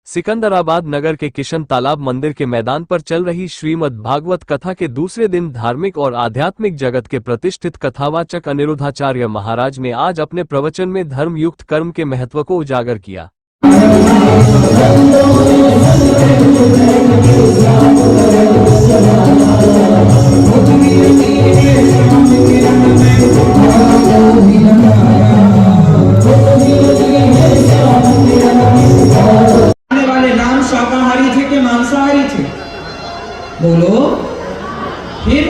सिकंदराबाद नगर के किशन तालाब मंदिर के मैदान पर चल रही श्रीमद् भागवत कथा के दूसरे दिन धार्मिक और आध्यात्मिक जगत के प्रतिष्ठित कथावाचक अनिरुद्धाचार्य महाराज ने आज अपने प्रवचन में धर्मयुक्त कर्म के महत्व को उजागर किया। शाकाहारी थे कि मांसाहारी थे? बोलो। फिर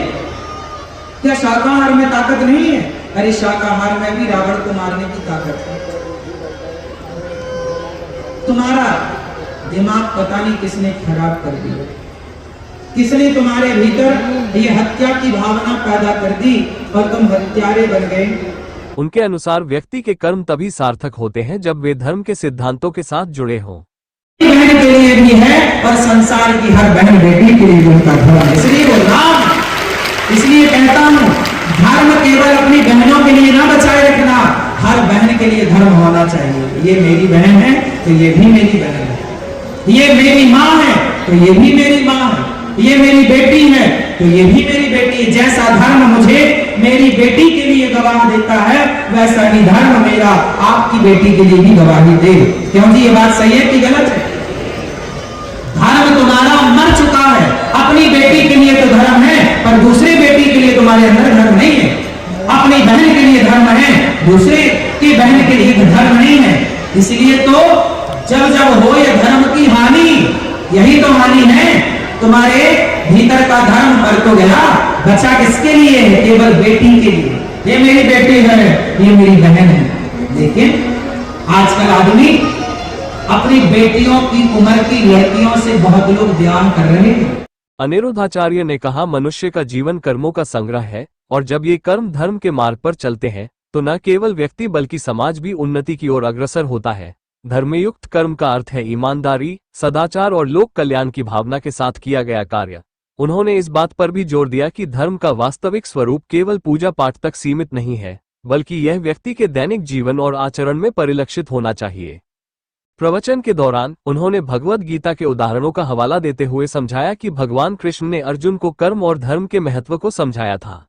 क्या शाकाहार में ताकत नहीं है? अरे शाकाहार में भी रावण को मारने की ताकत है। तुम्हारा दिमाग पता नहीं किसने खराब कर दिया, किसने तुम्हारे भीतर ये हत्या की भावना पैदा कर दी और तुम हत्यारे बन गए। उनके अनुसार व्यक्ति के कर्म तभी सार्थक होते हैं जब वे धर्म के सिद्धांतों के साथ जुड़े हों। बहन के लिए भी है और संसार की हर बहन बेटी के लिए भी उनका धर्म है। इसलिए वो राम, इसलिए कहता हूं धर्म केवल अपनी बहनों के लिए ना बचाए रखना, हर बहन के लिए धर्म होना चाहिए। ये मेरी बहन है तो ये भी मेरी बहन है, ये मेरी माँ है तो ये भी मेरी माँ है, ये मेरी बेटी है तो ये भी मेरी बेटी है। जैसा धर्म मुझे मेरी बेटी के लिए गवाह देता है, वैसा ही धर्म मेरा आपकी बेटी के लिए भी गवाही दे। क्यों जी, ये बात सही है कि गलत है? धर्म तुम्हारा मर चुका है, अपनी बेटी के लिए तो धर्म है पर दूसरी बेटी के लिए तुम्हारे अंदर धर्म नहीं है। अपनी बहन के लिए धर्म है, दूसरे की बहन के लिए धर्म नहीं है। इसलिए तो जब जब हो ये धर्म की हानि, यही तो हानि है। तुम्हारे भीतर का धर्म मर तो गया, बचा किसके लिए है? केवल बेटी के लिए। ये मेरी बेटी है, ये मेरी बहन है। लेकिन आजकल आदमी अपनी बेटियों की उम्र की लड़कियों से बहुत लोग ध्यान कर रहे हैं। अनिरुद्धाचार्य ने कहा, मनुष्य का जीवन कर्मों का संग्रह है और जब ये कर्म धर्म के मार्ग पर चलते हैं तो न केवल व्यक्ति बल्कि समाज भी उन्नति की ओर अग्रसर होता है। धर्मयुक्त कर्म का अर्थ है ईमानदारी, सदाचार और लोक कल्याण की भावना के साथ किया गया कार्य। उन्होंने इस बात पर भी जोर दिया कि धर्म का वास्तविक स्वरूप केवल पूजा पाठ तक सीमित नहीं है, बल्कि यह व्यक्ति के दैनिक जीवन और आचरण में परिलक्षित होना चाहिए। प्रवचन के दौरान उन्होंने भगवद गीता के उदाहरणों का हवाला देते हुए समझाया कि भगवान कृष्ण ने अर्जुन को कर्म और धर्म के महत्व को समझाया था।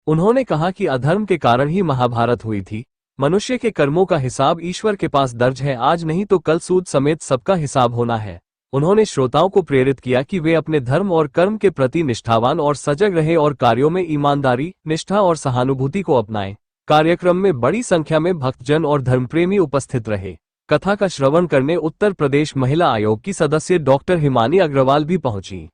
उन्होंने कहा कि अधर्म के कारण ही महाभारत हुई थी। मनुष्य के कर्मों का हिसाब ईश्वर के पास दर्ज है, आज नहीं तो कल सूद समेत सबका हिसाब होना है। उन्होंने श्रोताओं को प्रेरित किया कि वे अपने धर्म और कर्म के प्रति निष्ठावान और सजग रहे और कार्यों में ईमानदारी, निष्ठा और सहानुभूति को अपनाएं। कार्यक्रम में बड़ी संख्या में भक्तजन और धर्मप्रेमी उपस्थित रहे। कथा का श्रवण करने उत्तर प्रदेश महिला आयोग की सदस्य डॉक्टर हिमानी अग्रवाल भी पहुंची।